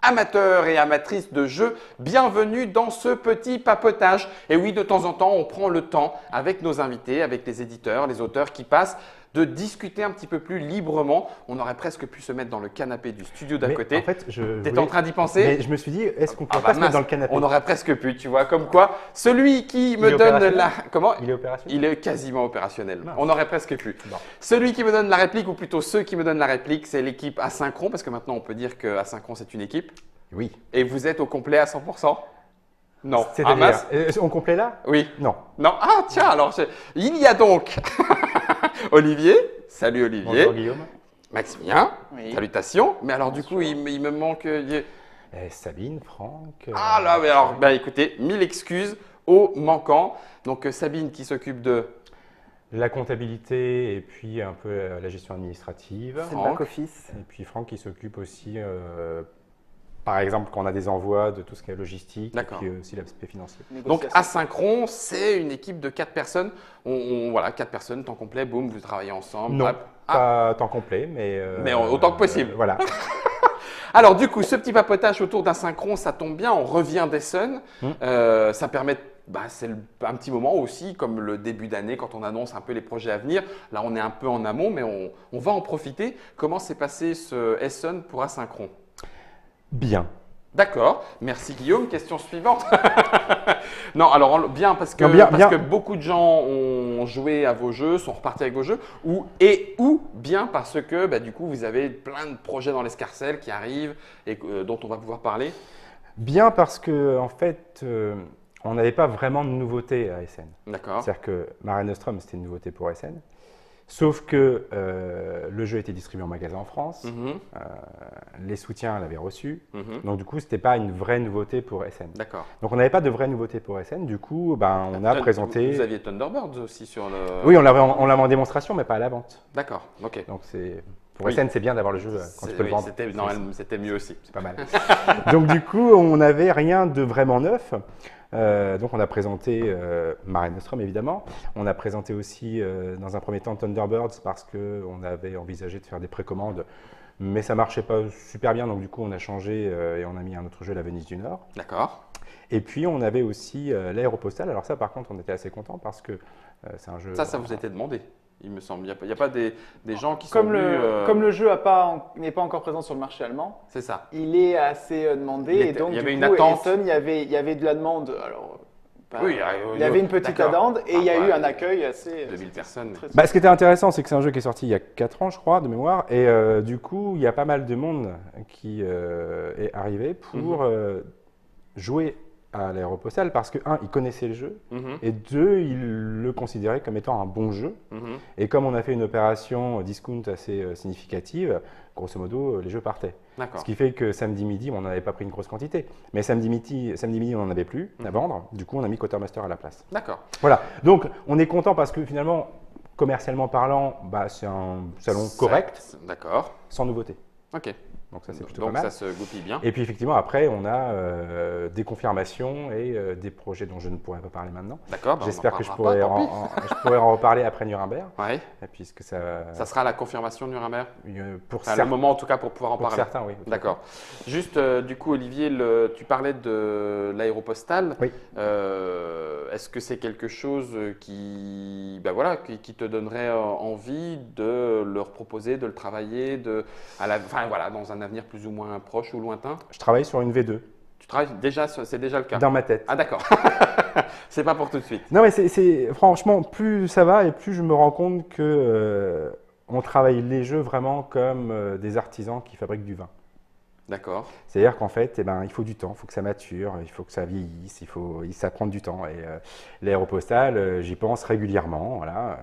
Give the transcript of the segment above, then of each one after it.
amateurs et amatrices de jeux, bienvenue dans ce petit papotage. Et oui, de temps en temps, on prend le temps avec nos invités, avec les éditeurs, les auteurs qui passent, de discuter un petit peu plus librement. On aurait presque pu se mettre dans le canapé du studio d'à côté. En fait, tu étais en train d'y penser? Mais je me suis dit, est-ce qu'on pourrait pas se mettre dans le canapé? On aurait presque pu, tu vois, comme quoi, celui qui me donne la… Comment? Il est opérationnel? Il est quasiment opérationnel. Non. On aurait presque pu. Bon. Celui qui me donne la réplique, ou plutôt ceux qui me donnent la réplique, c'est l'équipe Asynchron, parce que maintenant on peut dire que Asynchron c'est une équipe. Oui. Et vous êtes au complet à 100%? Non. C'est-à-dire, on complet là? Oui. Non. Non. Ah tiens, alors il y a donc Olivier. Salut Olivier. Bonjour Guillaume. Maximilien. Oui. Salutations. Mais alors du coup, il me manque… Sabine, Franck. Ah là, mais alors, bah, écoutez, 1000 excuses aux manquants. Donc Sabine qui s'occupe de… La comptabilité et puis un peu la gestion administrative. C'est le Franck. back-office. Et puis Franck qui s'occupe aussi, par exemple, quand on a des envois, de tout ce qui est logistique. D'accord. Et puis aussi l'aspect financier. Donc Asynchron, c'est une équipe de 4 personnes. Voilà, 4 personnes, temps complet, boum, vous travaillez ensemble. Non, Hop. pas à temps complet, mais… Mais autant que possible. Voilà. Alors du coup, ce petit papotage autour d'Asynchron, ça tombe bien, on revient d'Essen. Ça permet, c'est un petit moment aussi, comme le début d'année, quand on annonce un peu les projets à venir. Là, on est un peu en amont, mais on va en profiter. Comment s'est passé ce Essen pour Asynchron? Bien. D'accord, merci Guillaume. Question suivante. Non, alors bien parce que, Non, bien. que beaucoup de gens ont joué à vos jeux, sont repartis avec vos jeux, ou bien parce que du coup vous avez plein de projets dans l'escarcelle qui arrivent et dont on va pouvoir parler. Bien parce que en fait, on n'avait pas vraiment de nouveauté à Essen. D'accord. C'est-à-dire que Mare Nostrum, c'était une nouveauté pour Essen. Sauf que le jeu était distribué en magasin en France, les soutiens l'avaient reçu, donc du coup, ce n'était pas une vraie nouveauté pour Essen. D'accord. Donc on n'avait pas de vraie nouveauté pour Essen, du coup, on a présenté… Vous aviez Thunderbirds aussi sur le… Oui, on l'avait en démonstration, mais pas à la vente. D'accord, ok. Donc pour Essen, c'est bien d'avoir le jeu quand tu peux le vendre. C'était mieux aussi. C'est pas mal. Donc du coup, on n'avait rien de vraiment neuf. Donc on a présenté Mare Nostrum évidemment, on a présenté aussi dans un premier temps Thunderbirds parce qu'on avait envisagé de faire des précommandes mais ça marchait pas super bien donc du coup on a changé et on a mis un autre jeu, La Venise du Nord. D'accord. Et puis on avait aussi l'Aéropostale, alors ça par contre on était assez contents parce que c'est un jeu… Ça vous était demandé, il me semble. Il n'y a pas des gens qui Comme sont venus… Comme le jeu n'est pas encore présent sur le marché allemand, C'est ça. il est assez demandé et donc il y avait du une coup, attente. Essen, il y avait de la demande. Alors, Oui, il y avait une petite d'accord. attente et il y a eu un accueil assez… 2000 personnes. très- Ce qui était intéressant, c'est que c'est un jeu qui est sorti il y a 4 ans, je crois, de mémoire. Et du coup, il y a pas mal de monde qui est arrivé pour jouer à l'Aéropostale parce que, un, ils connaissaient le jeu et deux, ils le considéraient comme étant un bon jeu. Et comme on a fait une opération discount assez significative, grosso modo, les jeux partaient. D'accord. Ce qui fait que samedi midi, on n'en avait pas pris une grosse quantité. Mais samedi midi on n'en avait plus à vendre. Du coup, on a mis Quartermaster à la place. D'accord. Voilà. Donc, on est content parce que finalement, commercialement parlant, c'est un salon correct, D'accord. sans nouveauté. Ok. Donc ça, c'est plutôt Donc pas mal. ça se goupille bien. Et puis effectivement, après, on a des confirmations et des projets dont je ne pourrais pas parler maintenant. D'accord. J'espère que je je pourrais en reparler après Nuremberg, Ouais. puisque ça… Ça sera la confirmation de Nuremberg. pour Enfin, le moment en tout cas pour pouvoir en pour parler. certains, oui. D'accord. Juste, du coup, Olivier, tu parlais de l'Aéropostale. Oui. Est-ce que c'est quelque chose qui te donnerait envie de leur proposer, de le travailler, dans un avenir plus ou moins proche ou lointain? Je travaille sur une V2, Tu travailles déjà, c'est déjà le cas? dans ma tête. Ah d'accord. C'est pas pour tout de suite. Non, mais franchement, plus ça va et plus je me rends compte que on travaille les jeux vraiment comme des artisans qui fabriquent du vin. D'accord. C'est-à-dire qu'en fait, il faut du temps, il faut que ça mature, il faut que ça vieillisse, ça prend du temps. Et l'Aéropostale, j'y pense régulièrement, voilà.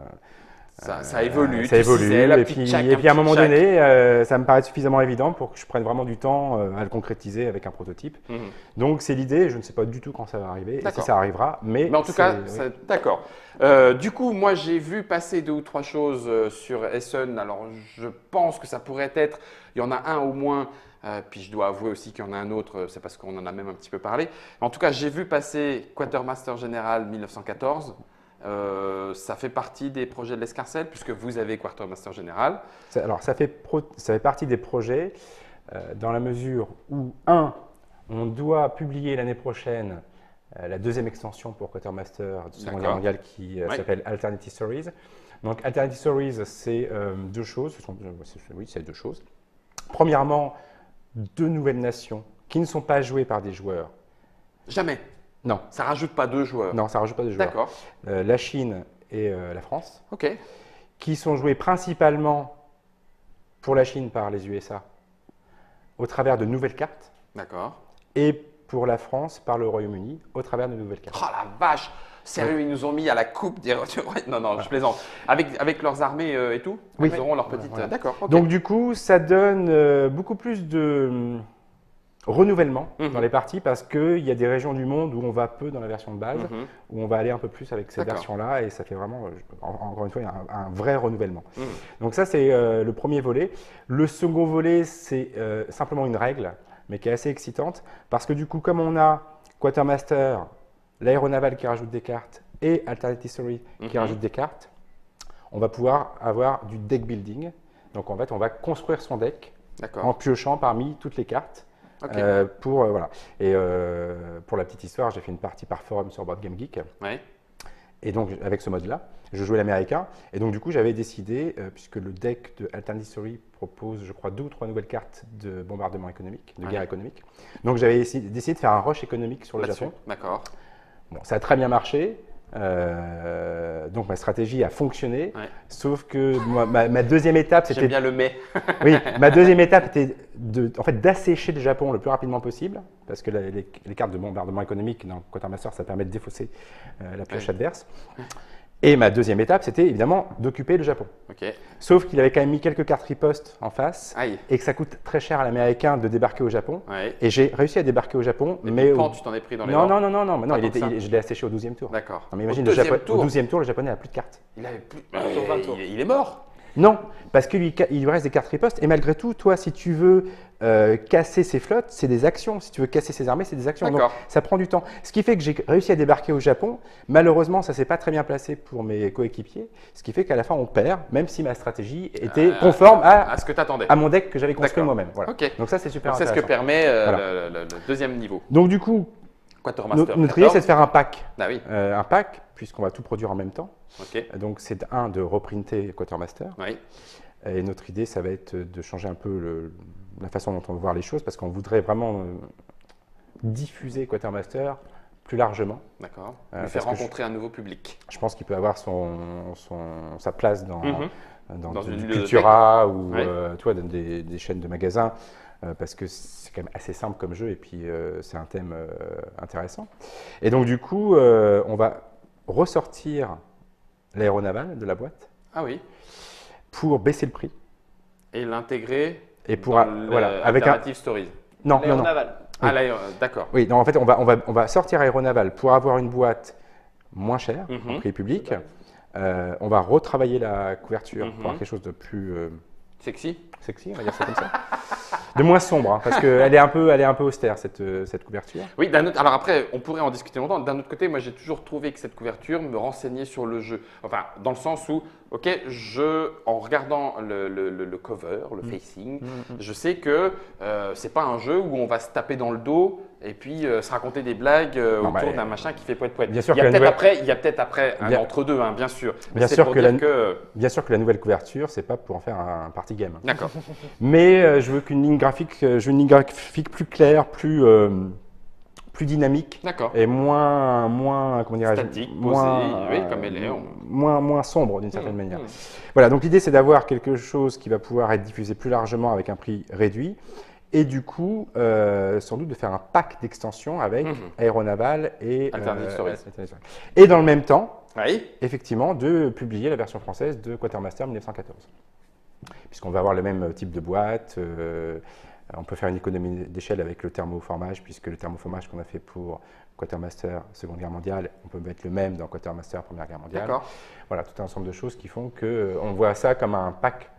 Ça évolue. Ça tu évolue. disais, la Et petite puis, tchac, à un moment petit tchac. donné, ça me paraît suffisamment évident pour que je prenne vraiment du temps à le concrétiser avec un prototype. Donc, c'est l'idée. Je ne sais pas du tout quand ça va arriver et si D'accord. ça arrivera. Mais en tout cas, oui. d'accord. Du coup, moi, j'ai vu passer 2 ou 3 choses sur Essen. Alors, je pense que ça pourrait être, il y en a un au moins, puis je dois avouer aussi qu'il y en a un autre, c'est parce qu'on en a même un petit peu parlé. En tout cas, j'ai vu passer Quartermaster Général 1914. Ça fait partie des projets de l'Escarcelle, puisque vous avez Quartermaster Général. Alors, ça fait partie des projets. dans la mesure où, on doit publier l'année prochaine la deuxième extension pour Quartermaster de Seconde Guerre mondiale qui s'appelle Alternative Stories. Donc, Alternative Stories, c'est deux choses. Oui, c'est deux choses. Premièrement, deux nouvelles nations qui ne sont pas jouées par des joueurs. Jamais. Non. Ça rajoute pas deux joueurs. Non, ça ne rajoute pas de joueurs. D'accord. La Chine et la France, Ok. qui sont joués principalement pour la Chine par les USA au travers de nouvelles cartes D'accord. et pour la France par le Royaume-Uni au travers de nouvelles cartes. Oh la vache! Sérieux, ils nous ont mis à la coupe des. Non, je plaisante. Avec leurs armées et tout? Oui. Ils auront leur petite. Voilà. D'accord. ok. Donc du coup, ça donne beaucoup plus de renouvellement dans les parties parce qu'il y a des régions du monde où on va peu dans la version de base, où on va aller un peu plus avec cette D'accord. version-là et ça fait vraiment, encore une fois, un vrai renouvellement. Mhm. Donc ça, c'est le premier volet. Le second volet, c'est simplement une règle, mais qui est assez excitante parce que du coup, comme on a Quartermaster, l'aéronaval qui rajoute des cartes et Alternative Story qui rajoute des cartes, on va pouvoir avoir du deck building. Donc en fait, on va construire son deck D'accord. en piochant parmi toutes les cartes. Ok. Voilà. Et pour la petite histoire, j'ai fait une partie par forum sur Board Game Geek. Ouais. Et donc, avec ce mode-là, je jouais l'américain. Et donc, du coup, j'avais décidé, puisque le deck de Alternative Story propose, je crois, 2 ou 3 nouvelles cartes de bombardement économique, de guerre économique. Donc, j'avais décidé de faire un rush économique sur le Là-dessus. Japon. D'accord. Bon, ça a très bien marché. Donc, ma stratégie a fonctionné. Ouais. Sauf que ma deuxième étape, J'aime c'était bien le mais. oui, ma deuxième étape était d'assécher le Japon le plus rapidement possible, parce que les cartes de bombardement économique dans Quartermaster, ça permet de défausser la pioche adverse. Et ma deuxième étape, c'était évidemment d'occuper le Japon. Ok. Sauf qu'il avait quand même mis quelques cartes riposte en face, Aïe. et que ça coûte très cher à l'américain de débarquer au Japon. Ouais. Et j'ai réussi à débarquer au Japon, Et mais puis, quand tu t'en es pris dans les non, dents. non, Pas tant que ça. je l'ai asséché au 12e tour. D'accord. Non, mais imagine, Au deuxième au tour, 12e tour, le Japonais n'a plus de cartes. il avait plus. Sur 20 tours. Il est mort. Non, parce qu'il lui reste des cartes riposte. Et malgré tout, toi, si tu veux casser ses flottes, c'est des actions. Si tu veux casser ses armées, c'est des actions. Donc, D'accord. ça prend du temps. Ce qui fait que j'ai réussi à débarquer au Japon. Malheureusement, ça ne s'est pas très bien placé pour mes coéquipiers. Ce qui fait qu'à la fin, on perd, même si ma stratégie était conforme À ce que tu attendais. à mon deck que j'avais construit D'accord. moi-même. Voilà. Ok. Donc ça, c'est super Donc, c'est ce intéressant. que permet Voilà. le deuxième niveau. Donc du coup, Quartermaster. notre idée, c'est de faire un pack. Ah oui. Un pack, puisqu'on va tout produire en même temps. Ok. Donc c'est de reprinter Quartermaster. Oui. Et notre idée, ça va être de changer un peu la façon dont on veut voir les choses, parce qu'on voudrait vraiment diffuser Quartermaster plus largement. D'accord. Parce Lui faire que rencontrer un nouveau public. Je pense qu'il peut avoir sa place dans Dans une du bibliothèque. Cultura ou Ouais. tu vois, dans des chaînes de magasins, parce que c'est quand même assez simple comme jeu et puis c'est un thème intéressant. Et donc du coup, on va ressortir l'aéronaval de la boîte Ah oui. pour baisser le prix. Et l'intégrer Et pour dans voilà, avec un Alternative Stories. non. L'aéronaval. Ah là, d'accord. Oui, non, en fait, on va sortir Aéronaval pour avoir une boîte moins chère, en prix public. On va retravailler la couverture pour avoir quelque chose de plus Sexy. sexy, on va dire ça comme ça. De moins sombre, hein, parce qu'elle est un peu austère, cette couverture. Oui, alors après, on pourrait en discuter longtemps. D'un autre côté, moi, j'ai toujours trouvé que cette couverture me renseignait sur le jeu. Enfin, dans le sens où, ok, en regardant le cover, le facing, je sais que c'est pas un jeu où on va se taper dans le dos et puis se raconter des blagues autour d'un machin qui fait poète-poète. Bien sûr Il y a que la peut-être après un Bien- entre-deux, hein, bien sûr. Mais Bien c'est sûr pour que dire la- que. Bien sûr que la nouvelle couverture, c'est pas pour en faire un party game. D'accord. Mais je veux une ligne graphique plus claire, plus dynamique. D'accord. Et moins comment dirais-je, Statique, posée, oui, comme elle est. moins sombre d'une certaine manière. Voilà, donc l'idée c'est d'avoir quelque chose qui va pouvoir être diffusé plus largement avec un prix réduit et du coup sans doute de faire un pack d'extensions avec Aéronaval et Alternative Stories. Alternative Stories. Et dans le même temps, Oui. effectivement, de publier la version française de Quartermaster 1914. Puisqu'on va avoir le même type de boîte, on peut faire une économie d'échelle avec le thermoformage, puisque le thermoformage qu'on a fait pour Quartermaster Seconde Guerre mondiale, on peut mettre le même dans Quartermaster Première Guerre mondiale. D'accord. Voilà, tout un ensemble de choses qui font qu'on voit ça comme un pack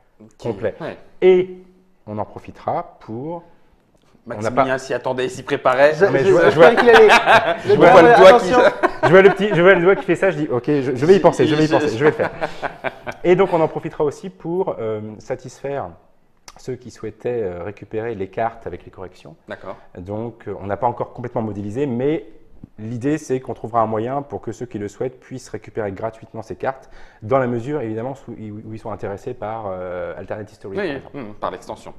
complet. Ouais. Et on en profitera pour... Maximilien s'y attendait, s'y préparait. mais je vois- J'espère qu'il allait. Je vois le doigt qui. Je vois le doigt qui fait ça, je dis ok, je vais y penser, je vais le faire. Et donc on en profitera aussi pour satisfaire ceux qui souhaitaient récupérer les cartes avec les corrections. D'accord. Donc, on n'a pas encore complètement modélisé, mais l'idée, c'est qu'on trouvera un moyen pour que ceux qui le souhaitent puissent récupérer gratuitement ces cartes, dans la mesure, évidemment, où ils sont intéressés par Alternate History. Oui, par exemple. par l'extension.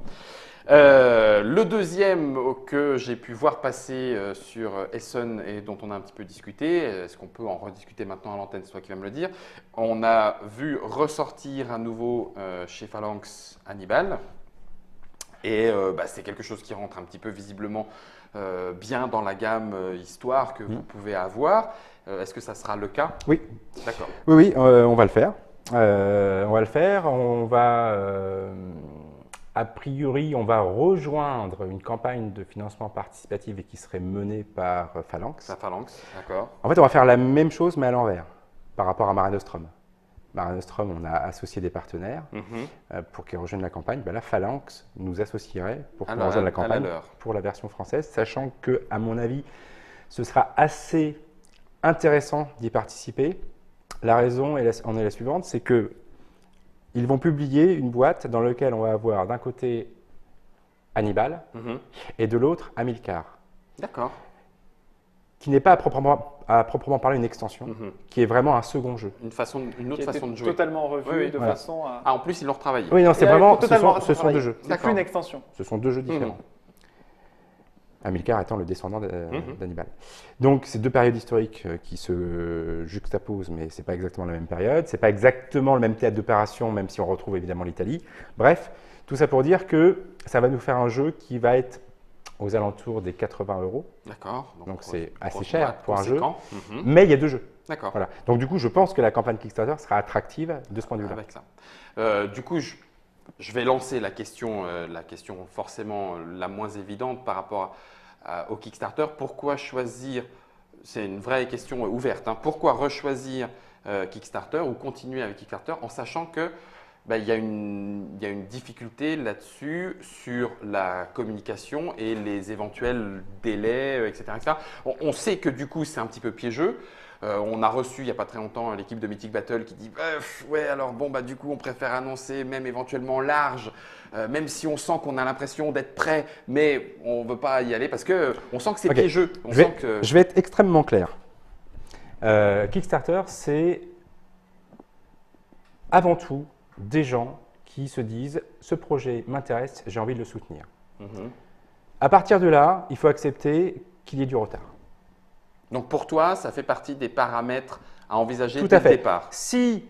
Le deuxième que j'ai pu voir passer sur Essen et dont on a un petit peu discuté, est-ce qu'on peut en rediscuter maintenant à l'antenne, c'est toi qui vas me le dire. On a vu ressortir à nouveau chez Phalanx Hannibal. Et c'est quelque chose qui rentre un petit peu visiblement bien dans la gamme histoire que vous pouvez avoir. Est-ce que ça sera le cas? Oui. D'accord. Oui, on va le faire. On va a priori, on va rejoindre une campagne de financement participatif et qui serait menée par Phalanx. Ça Phalanx, d'accord. En fait, on va faire la même chose, mais à l'envers, par rapport à Mare Nostrum. Mare Nostrum, on a associé des partenaires pour qu'ils rejoignent la campagne. Là, Phalanx nous associerait pour qu'on rejoigne la campagne pour la version française, sachant que, à mon avis, ce sera assez intéressant d'y participer. La raison en est la suivante, c'est que ils vont publier une boîte dans laquelle on va avoir d'un côté Hannibal et de l'autre Hamilcar. D'accord. Qui n'est pas à proprement parler une extension, qui est vraiment un second jeu. Une autre façon de jouer. Totalement revu de façon à... Ah, en plus, ils l'ont retravaillé. Oui, non, c'est vraiment, ce sont deux jeux. C'est plus une extension. Ce sont deux jeux différents. Hamilcar étant le descendant d'Hannibal. Donc, c'est deux périodes historiques qui se juxtaposent, mais ce n'est pas exactement la même période. Ce n'est pas exactement le même théâtre d'opération, même si on retrouve évidemment l'Italie. Bref, tout ça pour dire que ça va nous faire un jeu qui va être aux alentours des 80 €. D'accord. Donc, c'est assez cher pour un jeu. Mais il y a deux jeux. D'accord. Voilà. Donc, du coup, je pense que la campagne Kickstarter sera attractive de ce point de vue-là. Avec ça. Du coup, je vais lancer la question forcément la moins évidente par rapport au Kickstarter. Pourquoi choisir, c'est une vraie question ouverte, pourquoi rechoisir Kickstarter ou continuer avec Kickstarter en sachant que il y a une difficulté là-dessus sur la communication et les éventuels délais, etc. On sait que du coup, c'est un petit peu piégeux. On a reçu il n'y a pas très longtemps l'équipe de Mythic Battle qui dit ouais alors bon du coup on préfère annoncer même éventuellement large même si on sent qu'on a l'impression d'être prêt mais on ne veut pas y aller parce que on sent que c'est piégeux. Je vais être extrêmement clair. Kickstarter c'est avant tout des gens qui se disent ce projet m'intéresse, j'ai envie de le soutenir. À partir de là, il faut accepter qu'il y ait du retard. Donc pour toi, ça fait partie des paramètres à envisager dès le départ. Si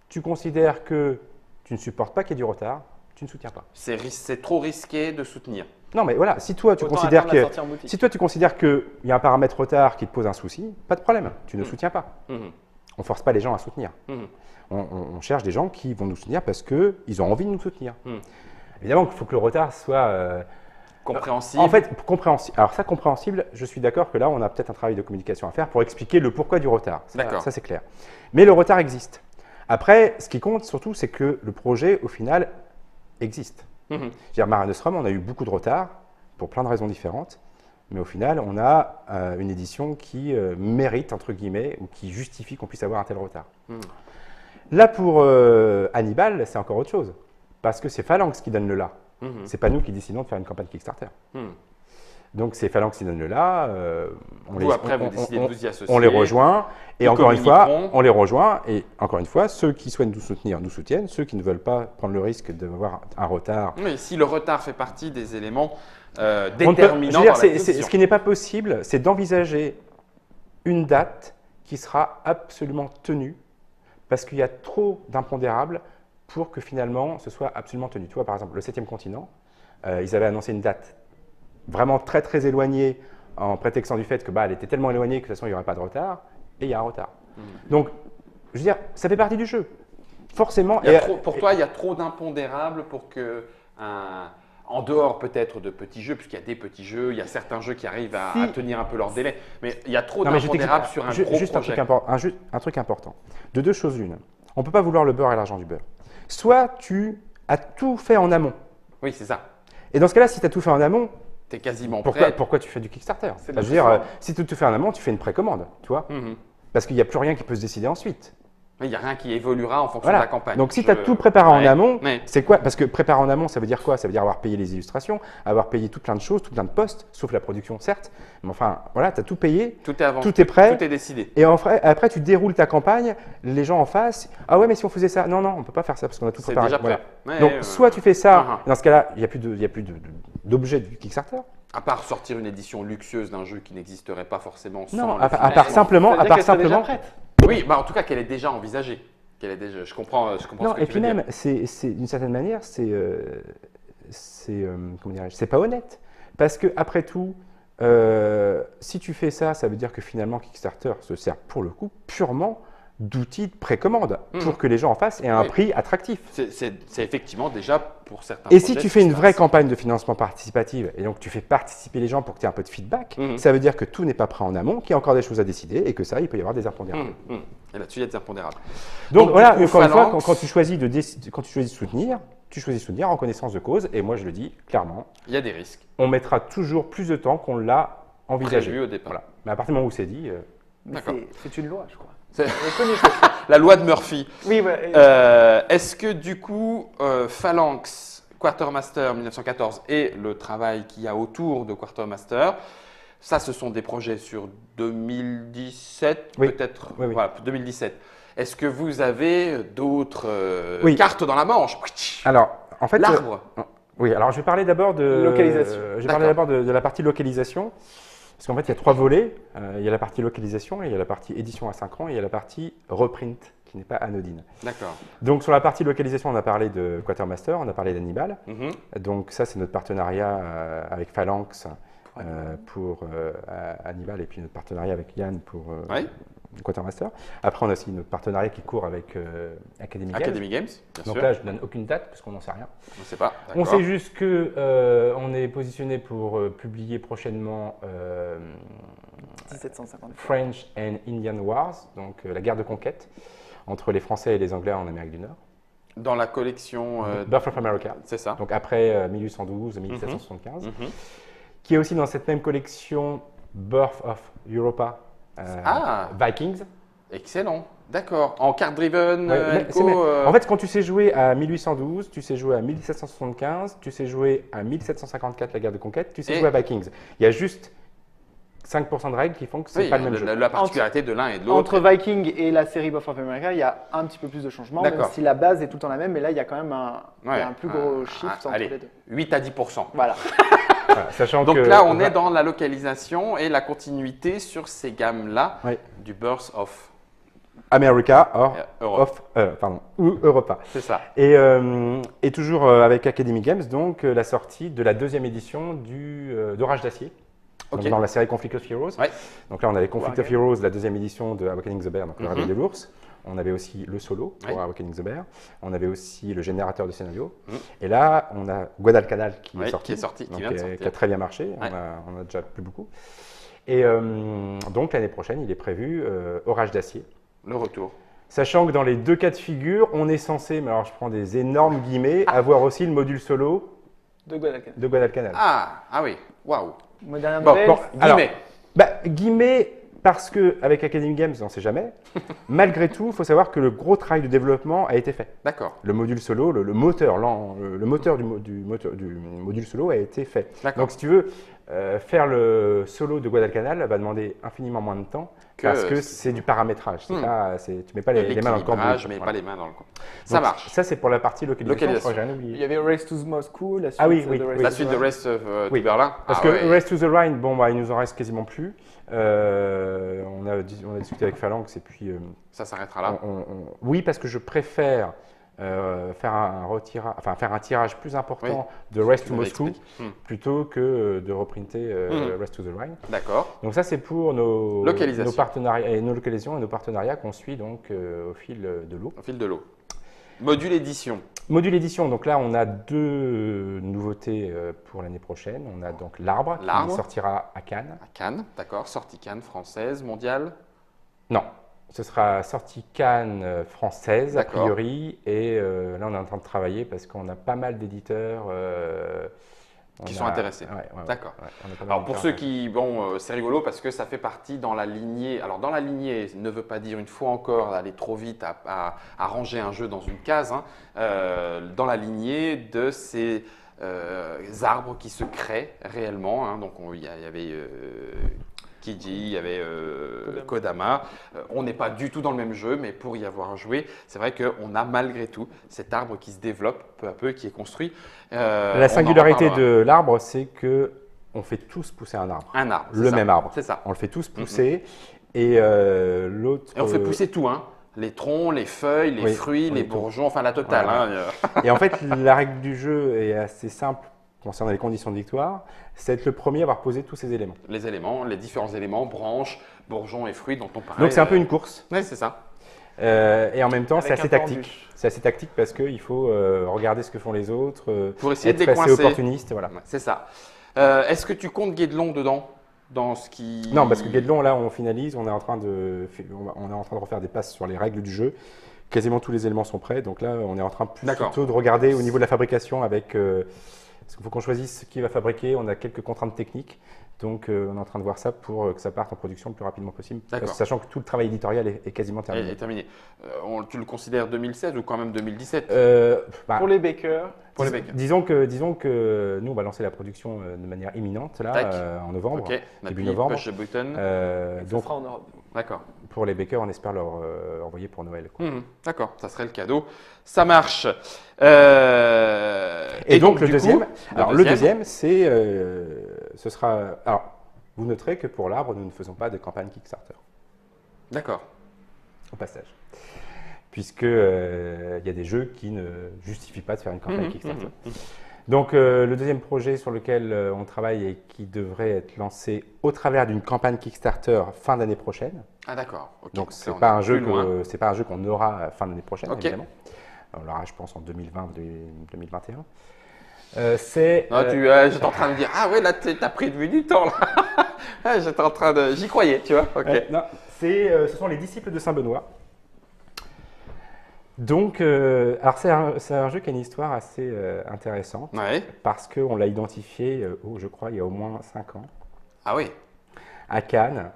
tu considères que tu ne supportes pas qu'il y ait du retard, tu ne soutiens pas. C'est trop risqué de soutenir. Non, mais voilà, si toi tu considères qu'il y a un paramètre retard qui te pose un souci, pas de problème, tu ne soutiens pas. On ne force pas les gens à soutenir. On cherche des gens qui vont nous soutenir parce qu'ils ont envie de nous soutenir. Évidemment qu'il faut que le retard soit… compréhensible. En fait, compréhensible. Alors ça, compréhensible, je suis d'accord que là, on a peut-être un travail de communication à faire pour expliquer le pourquoi du retard. Ça c'est clair. Mais le retard existe. Après, ce qui compte surtout, c'est que le projet, au final, existe. Mare Nostrum, on a eu beaucoup de retard pour plein de raisons différentes. Mais au final, on a une édition qui mérite, entre guillemets, ou qui justifie qu'on puisse avoir un tel retard. Là, pour Hannibal, c'est encore autre chose. Parce que c'est Phalanx qui donne le là. C'est pas nous qui décidons de faire une campagne Kickstarter. Donc c'est Phalanx qui donne le là. Vous décidez de vous y associer. On les rejoint. Et encore une fois, on les rejoint. Et encore une fois, ceux qui souhaitent nous soutenir nous soutiennent. Ceux qui ne veulent pas prendre le risque d'avoir un retard. Mais si le retard fait partie des éléments déterminants dans la décision. Ce qui n'est pas possible, c'est d'envisager une date qui sera absolument tenue. Parce qu'il y a trop d'impondérables pour que finalement ce soit absolument tenu. Tu vois, par exemple, le 7e continent, ils avaient annoncé une date vraiment très très éloignée en prétextant du fait que elle était tellement éloignée que de toute façon il n'y aurait pas de retard, et il y a un retard. Donc, je veux dire, ça fait partie du jeu. Forcément. Pour toi, il y a trop d'impondérables pour que en dehors peut-être de petits jeux, puisqu'il y a des petits jeux, il y a certains jeux qui arrivent à tenir un peu leur délai, mais il y a trop d'impondérables sur un gros projet. Un truc important. De deux choses l'une. On ne peut pas vouloir le beurre et l'argent du beurre. Soit tu as tout fait en amont. Oui, c'est ça. Et dans ce cas-là, si tu as tout fait en amont, tu es quasiment prêt. Pourquoi tu fais du Kickstarter? Je veux dire, si tu te fais en amont, tu fais une précommande, tu vois. Parce qu'il n'y a plus rien qui peut se décider ensuite. Il n'y a rien qui évoluera en fonction de la campagne. Donc si tu as tout préparé en amont, Ouais. c'est quoi? Parce que préparer en amont, ça veut dire quoi? Ça veut dire avoir payé les illustrations, avoir payé tout plein de choses, tout plein de postes, sauf la production, certes. Mais enfin, voilà, tu as tout payé, Tout est avancé, tout est prêt. tout est décidé. Et après, tu déroules ta campagne, les gens en face, ah ouais, mais si on faisait ça, non, on ne peut pas faire ça parce qu'on a tout C'est préparé. déjà prêt. Voilà. Ouais, Donc, soit tu fais ça, uh-huh. dans ce cas-là, il n'y a plus d'objet du Kickstarter. À part sortir une édition luxueuse d'un jeu qui n'existerait pas forcément sans Non, le à part financement. simplement, Ça veut dire qu'elle serait déjà prête. Oui, bah en tout cas qu'elle est déjà envisagée. Qu'elle est déjà, je comprends ce Non, que et tu puis veux même, dire. c'est d'une certaine manière, comment dirais-je, c'est pas honnête. Parce que après tout, si tu fais ça, ça veut dire que finalement Kickstarter se sert pour le coup purement d'outils de précommande pour que les gens en face aient un Oui. prix attractif. C'est effectivement déjà pour certains Et si projets, tu fais une ça, vraie c'est- campagne de financement participative et donc tu fais participer les gens pour que tu aies un peu de feedback, Mhm. ça veut dire que tout n'est pas prêt en amont, qu'il y a encore des choses à décider et que ça, il peut y avoir des impondérables. Et là-dessus, il y a des impondérables. Donc du voilà, coup, encore une fois, Phalanx, quand tu choisis de soutenir, tu choisis de soutenir en connaissance de cause. Et moi, je le dis clairement, il y a des risques. on mettra toujours plus de temps qu'on l'a envisagé. Prévu au départ. Voilà. Mais à partir du moment où c'est dit, Mais D'accord. c'est une loi, je crois. C'est- On connaît ça. La loi de Murphy. Oui, ouais. Est-ce que du coup, Phalanx, Quartermaster 1914 et le travail qu'il y a autour de Quartermaster, ça, ce sont des projets sur 2017, Oui. peut-être. Oui, oui. Voilà, 2017. Est-ce que vous avez d'autres Oui. cartes dans la manche? alors, en fait, L'arbre. oui, alors je vais parler d'abord de Localisation. je vais parler D'accord. d'abord de la partie localisation. Parce qu'en fait, il y a trois volets. Il y a la partie localisation, il y a la partie édition à 5 ans et il y a la partie reprint, qui n'est pas anodine. D'accord. Donc, sur la partie localisation, on a parlé de Quatermaster, on a parlé d'Hannibal. Mhm. Donc, ça, c'est notre partenariat avec Phalanx pour Hannibal et puis notre partenariat avec Yann pour Oui. Quatermaster. Après, on a aussi notre partenariat qui court avec Academy Games. Academy Games, bien Donc sûr. là, je ne donne aucune date parce qu'on n'en sait rien. On ne sait pas. On D'accord. sait juste que on est positionné pour publier prochainement 1750. French and Indian Wars, donc la guerre de conquête entre les Français et les Anglais en Amérique du Nord. Dans la collection, Birth of America, c'est ça. donc après 1812 et 1775, Mhm. qui est aussi dans cette même collection Birth of Europa, Ah. Vikings. Excellent. D'accord. En card driven, Ouais, mais Elco, c'est- mais en fait, quand tu sais jouer à 1812, tu sais jouer à 1775, tu sais jouer à 1754, la guerre de conquête, tu sais Et- jouer à Vikings. Il y a juste 5% de règles qui font que c'est oui, pas le même jeu. la particularité de l'un et de l'autre. Entre Viking et la série Birth of America, il y a un petit peu plus de changements, même D'accord. si la base est tout le temps la même, mais là, il y a quand même il y Ouais. a un plus gros Ah, shift entre allez, les deux. 8 à 10%. Voilà. Voilà, sachant Donc que, là, on est dans la localisation et la continuité sur ces gammes-là Oui. du Birth of America or, Europe. ou Europa. C'est ça. Et toujours avec Academy Games, donc la sortie de la deuxième édition d'Orage d'Acier. Donc, Ok. dans la série Conflict of Heroes. Ouais. Donc là, on avait Conflict of Heroes, la deuxième édition de Awakening the Bear, donc le Mhm. réveil de l'ours. On avait aussi le solo pour Ouais. Awakening the Bear. On avait aussi le générateur de scénario. Mhm. Et là, on a Guadalcanal qui Ouais, est sorti. qui est sorti, qui donc, vient de sortir. qui a très bien marché. Ouais. On a déjà plus beaucoup. Et donc l'année prochaine, il est prévu Orage d'Acier. Le retour. Sachant que dans les deux cas de figure, on est censé, mais alors je prends des énormes guillemets, avoir aussi le module solo De Guadalcanal. de Guadalcanal. Ah oui. Waouh. Moi, dernière Bon, nouvelle, bon, alors, Guillemets. guillemets, parce qu'avec Academy Games, on ne sait jamais. Malgré tout, il faut savoir que le gros travail de développement a été fait. D'accord. Le module solo, le moteur, le moteur du module solo a été fait. D'accord. Donc, si tu veux, faire le solo de Guadalcanal va demander infiniment moins de temps parce que c'est du paramétrage. Tu ne mets pas les mains dans le cambouis. L'équilibrage, je mets Voilà. pas les mains dans le coin. Ça Donc, marche. Ça, c'est pour la partie localisation. Je crois que j'ai rien il oublié. y avait Race to Moscow, la suite Ah oui, de oui, Race oui. to La suite de Rhine. Rest of Oui. Berlin. Parce Ah que ouais. Rest to the Rhine, bon, il nous en reste quasiment plus. On a discuté avec Phalanx et puis Ça s'arrêtera là. oui, parce que je préfère faire un tirage plus important de Rest Tu to me Moscou l'expliques. plutôt que de reprinter Rest to the Rhine. D'accord. Donc ça, c'est pour nos Localisations. partenariats et nos localisations et nos partenariats qu'on suit donc au fil de l'eau. Au fil de l'eau. Module édition. Module édition, donc là, on a deux nouveautés pour l'année prochaine. On a donc l'arbre L'arbre. qui sortira à Cannes. À Cannes, d'accord. Sortie Cannes française, mondiale. Non, ce sera sortie Cannes française a D'accord. priori. Et là, on est en train de travailler parce qu'on a pas mal d'éditeurs Qui sont intéressés. D'accord. On a pas mal Alors de pour cartes. ceux qui, bon, c'est rigolo parce que ça fait partie dans la lignée. Alors dans la lignée ne veut pas dire une fois encore aller trop vite à ranger un jeu dans une case. Hein. Dans la lignée de ces arbres qui se créent réellement. Hein. Donc il y avait Kiji, il y avait Kodama. On n'est pas du tout dans le même jeu, mais pour y avoir joué, c'est vrai qu'on a malgré tout cet arbre qui se développe peu à peu, qui est construit. La singularité de l'arbre, c'est que on fait tous pousser un arbre. Un arbre. Le même arbre. C'est ça. On le fait tous pousser. Et l'autre. Et on fait pousser tout, hein. Les troncs, les feuilles, les fruits, les bourgeons, enfin la totale. Voilà. Hein. Et en fait, la règle du jeu est assez simple concernant les conditions de victoire. C'est être le premier à avoir posé tous ces éléments. Les éléments, les différents éléments, branches, bourgeons et fruits dont on parlait. Donc c'est un peu une course. Oui, c'est ça. Et en même temps, Avec c'est assez un tactique. tendu. C'est assez tactique parce qu'il faut regarder ce que font les autres, Pour essayer de être assez décoincer. opportuniste. Voilà. Ouais, c'est ça. Est-ce que tu comptes Guédelon dedans dans ce qui... Non, parce que Guédelon, là, on finalise, on est en train de refaire des passes sur les règles du jeu. Quasiment tous les éléments sont prêts, donc là, on est en train plutôt de regarder au niveau de la fabrication avec... parce qu'il faut qu'on choisisse ce qui va fabriquer, on a quelques contraintes techniques, donc on est en train de voir ça pour que ça parte en production le plus rapidement possible, sachant que tout le travail éditorial est quasiment terminé. Est terminé. Tu le considères 2016 ou quand même 2017 Pour les bakers. Disons que nous, on va lancer la production de manière imminente, là, en novembre, Ok, début novembre. push the button. Ça Donc, sera en Europe. D'accord. pour les bakers, on espère leur envoyer pour Noël, quoi. D'accord, ça serait le cadeau. Ça marche. Et donc, le du deuxième, coup, le deuxième, c'est, ce sera, alors, vous noterez que pour l'arbre, nous ne faisons pas de campagne Kickstarter, D'accord. au passage, puisque il y a des jeux qui ne justifient pas de faire une campagne Kickstarter. Donc, le deuxième projet sur lequel on travaille et qui devrait être lancé au travers d'une campagne Kickstarter fin d'année prochaine. Ah d'accord. Ok. Donc, Ça, c'est on pas est un jeu plus loin. c'est pas un jeu qu'on aura fin d'année prochaine, Ok. évidemment. On l'aura, je pense, en 2020 ou 2021. C'est Non, j'étais en train de dire, ah ouais, là, t'as prévu du temps, là. Ah, j'étais en train de... J'y croyais, tu vois. Ok. non, ce sont les disciples de Saint-Benoît. Donc, alors c'est un jeu qui a une histoire assez intéressante Ouais. parce qu'on l'a identifié, je crois, il y a au moins 5 ans, Ah oui. à Cannes.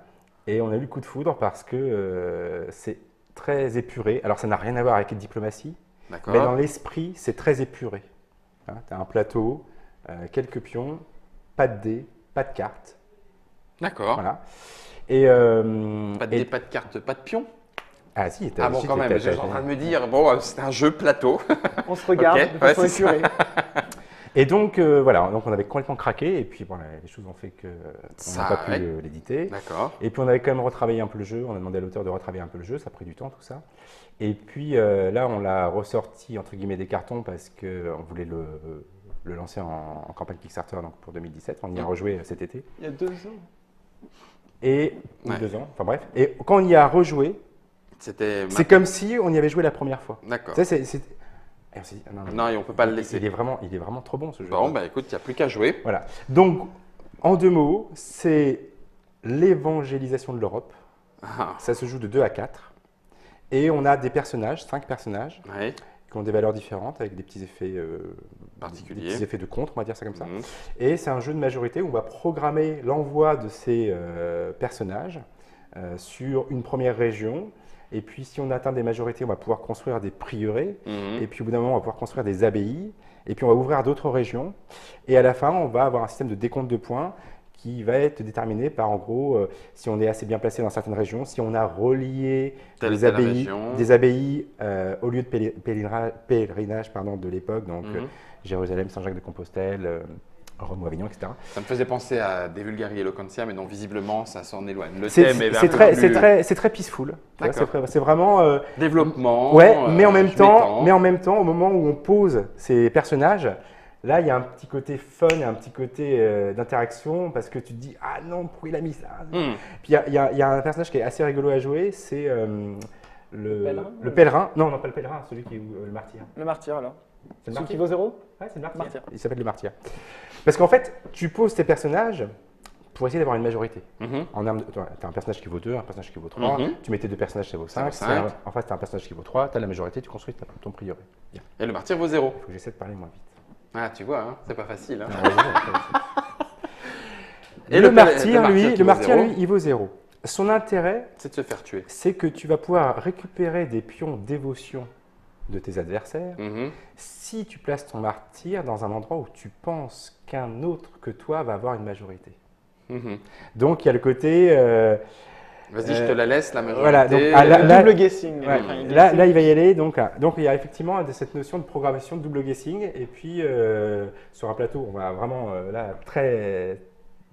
Et on a eu le coup de foudre parce que c'est très épuré. Alors, ça n'a rien à voir avec la diplomatie, mais dans D'accord. l'esprit, c'est très épuré. Hein, tu as un plateau, quelques pions, pas de dés, pas de cartes. D'accord. Voilà. Et, Pas de dés, pas de cartes, pas de pions. Ah si, Ah bon, quand même, j'étais en train de me dire, bon, c'est un jeu plateau. On se regarde Ok, de façon ouais, c'est ça. épurée. Et donc, voilà, donc on avait complètement craqué, et puis voilà, les choses ont fait qu'on Ça, n'a pas pu ouais. l'éditer. D'accord. Et puis on avait quand même retravaillé un peu le jeu, on a demandé à l'auteur de retravailler un peu le jeu, ça a pris du temps tout ça. Et puis là, on l'a ressorti entre guillemets des cartons parce qu'on voulait le lancer en campagne Kickstarter donc pour 2017. On y a rejoué cet été. Il y a 2 ans. Et ou Ouais. 2 ans, enfin bref. Et quand on y a rejoué, C'était... c'est comme si on y avait joué la première fois. D'accord. Ça, et on s'est dit, ah non, mais Non, et on peut pas le laisser. il est vraiment trop bon ce jeu. Bon, bah écoute, il n'y a plus qu'à jouer. Voilà. Donc, en 2 mots, c'est l'évangélisation de l'Europe. Ah, Ça se joue de 2 à 4. Et on a des personnages, 5 personnages, ouais. qui ont des valeurs différentes, avec des petits effets Particuliers. des petits effets de contre, on va dire ça comme ça. Mhm. Et c'est un jeu de majorité où on va programmer l'envoi de ces personnages sur une première région. Et puis, si on atteint des majorités, on va pouvoir construire des prieurés. Mhm. Et puis, au bout d'un moment, on va pouvoir construire des abbayes. Et puis, on va ouvrir d'autres régions. Et à la fin, on va avoir un système de décompte de points qui va être déterminé par, en gros, si on est assez bien placé dans certaines régions, si on a relié Telle des et telle abbayes, région. au lieu de pèlerinage de l'époque, donc Mhm. Jérusalem, Saint-Jacques-de-Compostelle, Rome ou Avignon, etc. Ça me faisait penser à Des Vulgari Eloquentia, mais non, visiblement, ça s'en éloigne. Le C'est thème est un c'est peu très, plus c'est très, c'est très peaceful. Tu vois, D'accord. c'est vraiment. développement. Ouais, mais en même je temps, m'étends. au moment où on pose ces personnages, là, il y a un petit côté fun, il y a un petit côté d'interaction parce que tu te dis ah non, pourquoi il a mis ça. Mhm. Puis il y a un personnage qui est assez rigolo à jouer, c'est Pèlerin le pèlerin. Non, pas le pèlerin, celui qui est le martyr. Le martyr alors. C'est le Celui qui martyr. vaut 0 Ouais, c'est le martyr. Martyr. Il s'appelle le martyr. Parce qu'en fait, tu poses tes personnages pour essayer d'avoir une majorité. Mhm. Tu as un personnage qui vaut 2, un personnage qui vaut 3, Mhm. tu mets tes 2 personnages, ça vaut 5. vaut 5. En face, tu as un personnage qui vaut 3, tu as la majorité, tu construis ton prieuré. Bien. Et le martyr vaut 0. Il faut que j'essaie de parler moins vite. Ah, tu vois, hein, c'est pas facile. Hein. Et le martyr, qui vaut zéro, lui, il vaut 0. Son intérêt, c'est de se faire tuer. c'est que tu vas pouvoir récupérer des pions dévotion de tes adversaires Mhm. si tu places ton martyr dans un endroit où tu penses qu'un autre que toi va avoir une majorité. Mhm. Donc, il y a le côté… Vas-y, je te la laisse, la majorité. voilà, donc, Double guessing. Ouais, Enfin, il là, guessing. il va y aller. Donc il y a effectivement cette notion de programmation de double guessing. Et puis, sur un plateau, on va vraiment,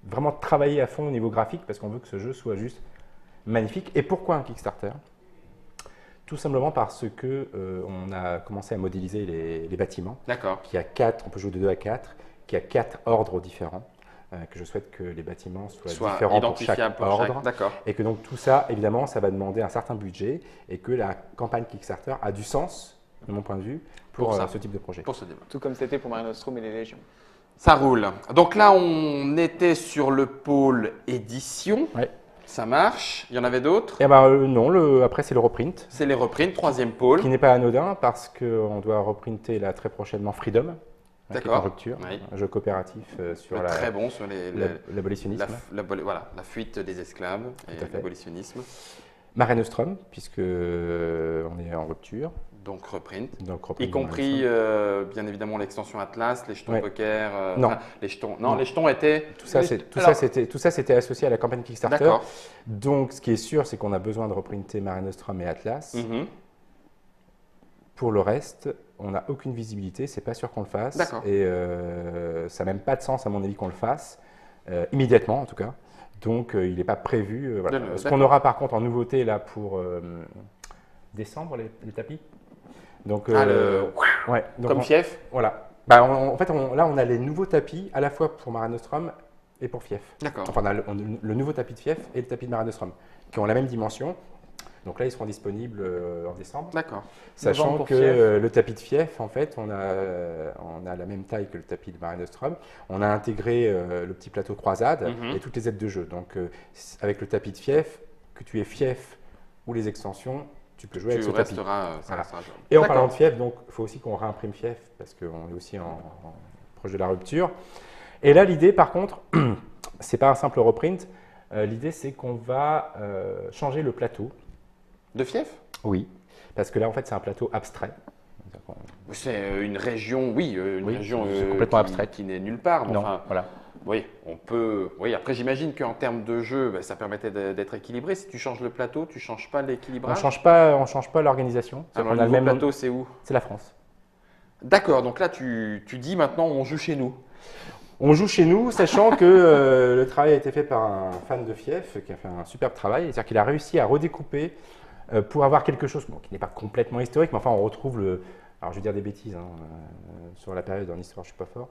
vraiment travailler à fond au niveau graphique parce qu'on veut que ce jeu soit juste magnifique. Et pourquoi un Kickstarter? Tout simplement parce que on a commencé à modéliser les bâtiments. D'accord. Qu'il y a 4, on peut jouer de 2 à 4, qu'il y a 4 ordres différents. Que je souhaite que les bâtiments soient différents pour chaque ordre. D'accord. Et que donc tout ça, évidemment, ça va demander un certain budget et que la campagne Kickstarter a du sens, de mon point de vue, pour ce type de projet. Pour ce débat. Tout comme c'était pour Mare Nostrum et les Légions. Ça roule. Donc là, on était sur le pôle édition. Ouais. Ça marche. Il y en avait d'autres. Et ben non, après c'est le reprint, C'est les reprints, troisième pôle. qui n'est pas anodin parce qu'on doit reprinter là très prochainement Freedom, qui est en D'accord. rupture, Oui. un jeu coopératif sur Très bon sur l'abolitionnisme. la fuite des esclaves Tout à et fait. l'abolitionnisme. Mare Nostrum, puisque on est en rupture. Donc reprint. Donc, Y reprint compris, Mare Nostrum. bien évidemment, l'extension Atlas, les jetons Ouais. poker. Non. Enfin, les jetons. Non, Non. les jetons étaient. Tout ça, c'était associé à la campagne Kickstarter. D'accord. Donc, ce qui est sûr, c'est qu'on a besoin de reprinter Mare Nostrum et Atlas. Mhm. Pour le reste, on n'a aucune visibilité, c'est pas sûr qu'on le fasse. D'accord. Et ça n'a même pas de sens, à mon avis, qu'on le fasse, immédiatement en tout cas. Donc, il n'est pas prévu. Voilà. Ce qu'on D'accord. aura par contre en nouveauté là pour décembre, les tapis. Donc, ouais, donc Comme fief. voilà. Bah, en fait, là, on a les nouveaux tapis à la fois pour Mare Nostrum et pour Fief. D'accord. Enfin, on a le nouveau tapis de Fief et le tapis de Mare Nostrum qui ont la même dimension. Donc là, ils seront disponibles en décembre. D'accord. Sachant Novembre pour que Fief. le tapis de Fief, en fait, on a la même taille que le tapis de Mare Nostrum. On a intégré le petit plateau croisade Mhm. et toutes les aides de jeu. Donc, avec le tapis de Fief, que tu aies Fief ou les extensions, tu peux jouer avec Tu ce tapis. resteras. Ça Voilà. restera jouable. Et en D'accord. parlant de Fief, donc il faut aussi qu'on réimprime Fief parce qu'on est aussi proche de la rupture. Et là, l'idée, par contre, c'est pas un simple reprint. L'idée, c'est qu'on va changer le plateau. De fief. Oui, parce que là, en fait, c'est un plateau abstrait. C'est une région, oui, une Oui, région c'est complètement qui- abstrait. qui n'est nulle part. Mais Non, enfin, voilà. oui, on peut. Oui, après, j'imagine qu'en termes de jeu, ben, ça permettait d'être équilibré. Si tu changes le plateau, tu changes pas On l'équilibrage. change pas l'organisation. Alors, On le a le nouveau même plateau, c'est où? C'est la France. D'accord, donc là, tu dis maintenant, on joue chez nous. On joue chez nous, sachant que le travail a été fait par un fan de Fief qui a fait un superbe travail. C'est-à-dire qu'il a réussi à redécouper pour avoir quelque chose qui n'est pas complètement historique, mais enfin, on retrouve le. Alors, je vais dire des bêtises, hein, sur la période en histoire, je suis pas fort,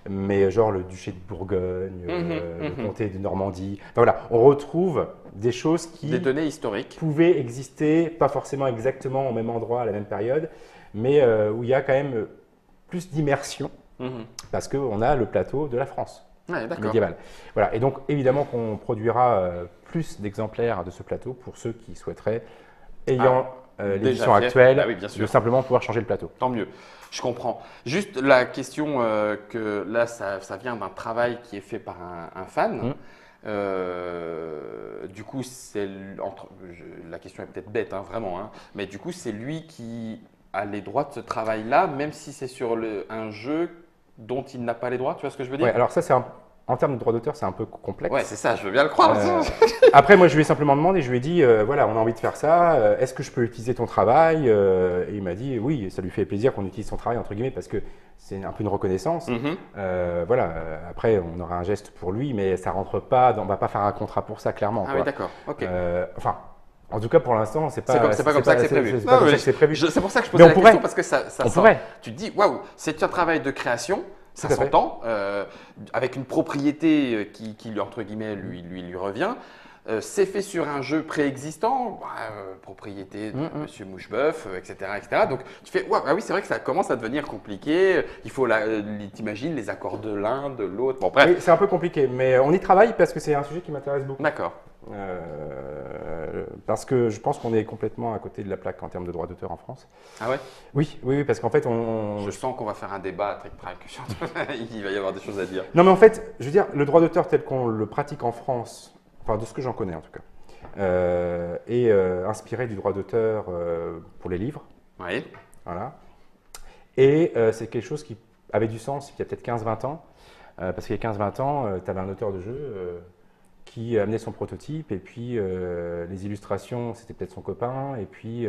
mais genre le duché de Bourgogne, le comté de Normandie. Enfin, voilà, on retrouve des choses qui Des données historiques. pouvaient exister, pas forcément exactement au même endroit à la même période, mais où il y a quand même plus d'immersion Mhm. parce qu'on a le plateau de la France Ouais, d'accord. médiévale. Voilà, et donc évidemment qu'on produira plus d'exemplaires de ce plateau pour ceux qui souhaiteraient, ayant l'édition déjà Fief, actuelle, bah oui, bien sûr. de simplement pouvoir changer le plateau. Tant mieux. Je comprends. Juste la question que là, ça vient d'un travail qui est fait par un fan. Mhm. Du coup, la question est peut-être bête, hein, vraiment, hein, mais du coup, c'est lui qui a les droits de ce travail-là, même si c'est sur un jeu dont il n'a pas les droits. Tu vois ce que je veux dire? Ouais, alors ça, en termes de droit d'auteur, c'est un peu complexe. Ouais, c'est ça, je veux bien le croire. Après, moi, je lui ai simplement demandé, je lui ai dit, voilà, on a envie de faire ça, est-ce que je peux utiliser ton travail? Et il m'a dit, oui, ça lui fait plaisir qu'on utilise son travail, entre guillemets, parce que c'est un peu une reconnaissance. Mhm. Voilà, après, on aura un geste pour lui, mais ça rentre pas, on va pas faire un contrat pour ça, clairement. Ah quoi. oui, d'accord. Ok. Enfin, en tout cas, pour l'instant, c'est pas C'est pas comme ça que c'est prévu. C'est pas Non, comme mais ça que c'est prévu. C'est pour ça que je Mais posais on la pourrait. question, parce que ça On sort. pourrait. Tu te dis, waouh, c'est un travail de création, ça Tout à fait. s'entend, avec une propriété qui entre guillemets, lui revient. C'est fait sur un jeu préexistant, propriété de Monsieur Mouchebeuf, etc., etc. Donc tu fais, waouh, ah oui, c'est vrai que ça commence à devenir compliqué. Il faut, t'imagines, les accords de l'un, de l'autre. Bon, bref. Oui, c'est un peu compliqué, mais on y travaille parce que c'est un sujet qui m'intéresse beaucoup. D'accord. parce que je pense qu'on est complètement à côté de la plaque en termes de droits d'auteur en France. Ah ouais? Oui, parce qu'en fait, Je sens qu'on va faire un débat à Trick-Track. Il va y avoir des choses à dire. Non, mais en fait, je veux dire, le droit d'auteur tel qu'on le pratique en France, enfin de ce que j'en connais en tout cas, est inspiré du droit d'auteur pour les livres. Oui. Voilà. Et c'est quelque chose qui avait du sens il y a peut-être 15-20 ans, parce qu'il y a 15-20 ans, tu avais un auteur de jeu qui amenait son prototype, et puis les illustrations, c'était peut-être son copain, et puis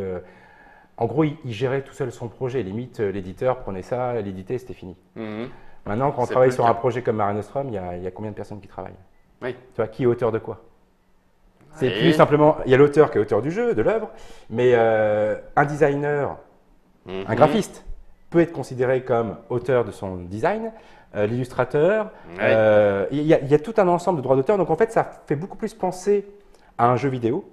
en gros, il gérait tout seul son projet. Limite, l'éditeur prenait ça, l'éditait, c'était fini. Mhm. Maintenant, quand on C'est travaille plus sur le un cas. projet comme Mare Nostrum, il y a combien de personnes qui travaillent? Oui. Tu vois, qui est auteur de quoi? C'est Oui. plus simplement, il y a l'auteur qui est auteur du jeu, de l'œuvre, mais un designer, Mhm. un graphiste peut être considéré comme auteur de son design, l'illustrateur, Ouais. il y a tout un ensemble de droits d'auteur, donc en fait ça fait beaucoup plus penser à un jeu vidéo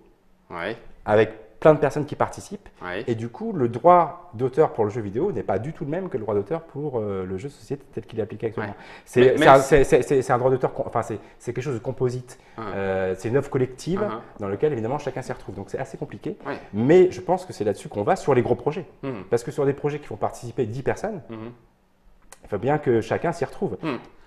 Oui. avec plein de personnes qui participent, Oui. et du coup le droit d'auteur pour le jeu vidéo n'est pas du tout le même que le droit d'auteur pour le jeu de société tel qu'il est appliqué actuellement. Mais C'est un droit d'auteur, enfin c'est quelque chose de composite, Ah. c'est une œuvre collective Ah. dans laquelle évidemment chacun s'y retrouve, donc c'est assez compliqué, Oui. mais je pense que c'est là-dessus qu'on va sur les gros projets. Mhm. Parce que sur des projets qui font participer 10 personnes, Mhm. il faut bien que chacun s'y retrouve.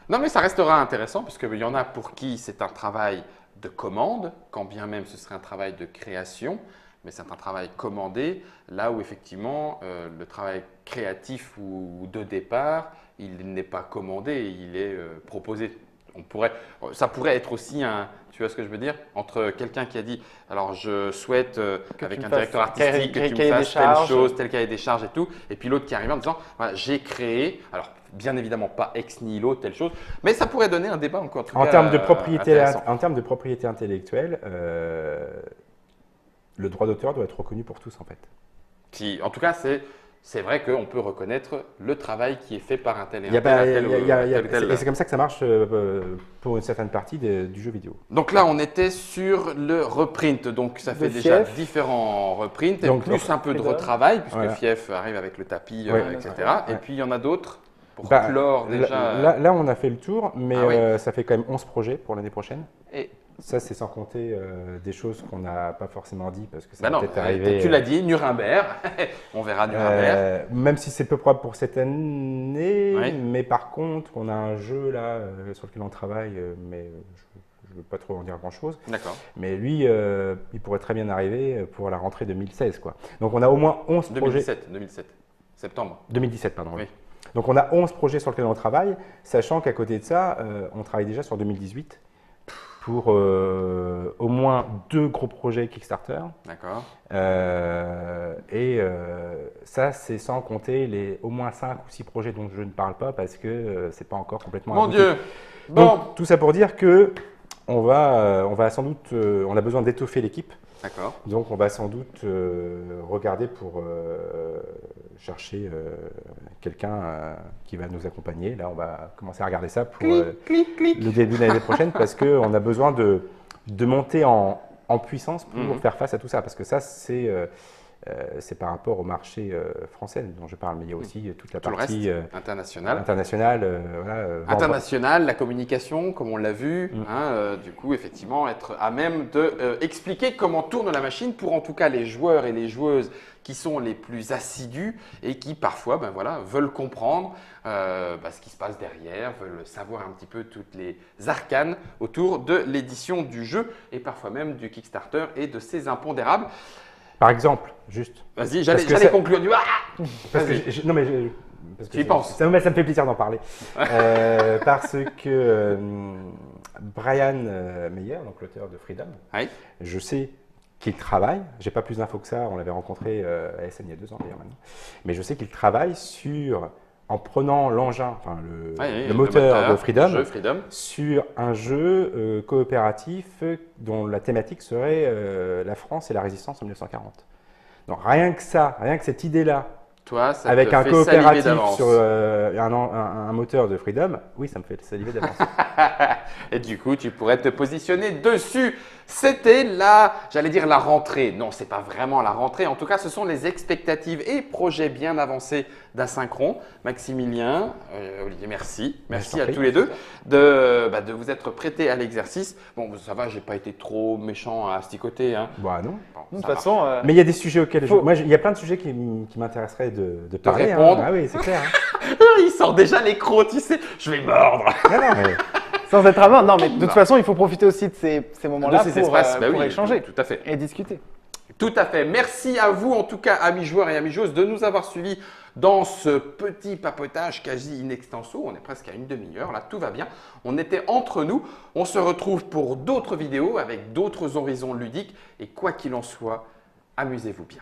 Non, mais ça restera intéressant parce qu'il y en a pour qui c'est un travail de commande, quand bien même ce serait un travail de création, mais c'est un travail commandé, là où effectivement le travail créatif ou de départ, il n'est pas commandé, il est proposé. Ça pourrait être aussi un, tu vois ce que je veux dire, entre quelqu'un qui a dit, alors je souhaite Que avec tu un me fasses directeur artistique que tu me cahier des fasses telle charges. chose, tel cahier des charges et tout, et puis l'autre qui arrive en disant, voilà, j'ai créé, alors bien évidemment pas ex nihilo telle chose, mais ça pourrait donner un débat encore. En termes de propriété intellectuelle, le droit d'auteur doit être reconnu pour tous en fait. En tout cas, c'est vrai qu'on peut reconnaître le travail qui est fait par un tel et Il y a un tel, pas- un tel, il y a- tel ou tel. Et c'est comme ça que ça marche pour une certaine partie du jeu vidéo. Donc là, on était sur le reprint, donc ça fait De déjà Fief. différents reprints, et Donc, plus un peu de Freedom. retravail, puisque Voilà. Fief arrive avec le tapis, Ouais. etc. Ouais. Et puis il y en a d'autres pour Bah, clore déjà. là, on a fait le tour, mais Ah oui. ça fait quand même 11 projets pour l'année prochaine. Et Ça, c'est sans compter des choses qu'on n'a pas forcément dit parce que ça Bah va non, peut-être arriver. tu l'as dit, Nuremberg. On verra Nuremberg. Même si c'est peu probable pour cette année, Oui. mais par contre, on a un jeu là sur lequel on travaille, mais je ne veux pas trop en dire grand-chose. D'accord. Mais lui, il pourrait très bien arriver pour la rentrée 2016, quoi. Donc on a au moins 11 projets. 2017. Septembre. 2017, pardon. Oui. Donc on a 11 projets sur lesquels on travaille, sachant qu'à côté de ça, on travaille déjà sur 2018 pour au moins 2 gros projets Kickstarter. D'accord. Ça, c'est sans compter les au moins 5 ou 6 projets dont je ne parle pas parce que c'est pas encore complètement Mon abouti. Dieu. Donc Bon. tout ça pour dire que on va sans doute, on a besoin d'étoffer l'équipe. D'accord. Donc on va sans doute regarder pour chercher quelqu'un qui va nous accompagner. Là, on va commencer à regarder ça pour le début de l'année prochaine parce qu'on a besoin de monter en puissance pour faire face à tout ça. Parce que ça, c'est par rapport au marché français dont je parle, mais il y a aussi toute la Tout le partie reste, international. internationale. Voilà, vendre. International, la communication, comme on l'a vu, du coup, effectivement, être à même de expliquer comment tourne la machine pour en tout cas les joueurs et les joueuses qui sont les plus assidus et qui parfois veulent comprendre ce qui se passe derrière, veulent savoir un petit peu toutes les arcanes autour de l'édition du jeu et parfois même du Kickstarter et de ses impondérables. Par exemple, juste. Vas-y, Parce que j'allais ça- conclure. Parce que Vas-y. non, mais parce que Tu y penses. ça me fait plaisir d'en parler. Parce que Brian Meyer, donc l'auteur de Freedom, Oui. je sais qu'il travaille. J'ai pas plus d'infos que ça. On l'avait rencontré à SN il y a 2 ans d'ailleurs maintenant. Mais je sais qu'il travaille en prenant l'engin, enfin le moteur de Freedom, jeu Freedom. sur un jeu coopératif dont la thématique serait la France et la résistance en 1940. Donc rien que ça, rien que cette idée-là, Toi, ça avec te un fait saliver coopératif d'avance. sur un moteur de Freedom, oui, ça me fait saliver d'avance. Et du coup, tu pourrais te positionner dessus. C'était la, j'allais dire la rentrée. Non, c'est pas vraiment la rentrée. En tout cas, ce sont les expectatives et projets bien avancés d'Asynchron. Maximilien, Olivier, merci. Merci à prie. tous les deux de vous être prêtés à l'exercice. Bon, ça va, j'ai pas été trop méchant à asticoter. Hein. Bah non. Bon, De toute ça va. façon, Mais il y a des sujets auxquels Faut- il y a plein de sujets qui m'intéresseraient de parler. répondre. Ah oui, c'est clair. Hein. Il sort déjà les crocs, tu sais. Je vais mordre. Non, non, mais sans être amant, non, mais de toute Non. façon, il faut profiter aussi de ces moments-là De ces espaces, bah pour oui, échanger tout à fait. et discuter. Tout à fait. Merci à vous, en tout cas, amis joueurs et amis joueuses, de nous avoir suivis dans ce petit papotage quasi in extenso. On est presque à une demi-heure, là, tout va bien. On était entre nous. On se retrouve pour d'autres vidéos avec d'autres horizons ludiques. Et quoi qu'il en soit, amusez-vous bien.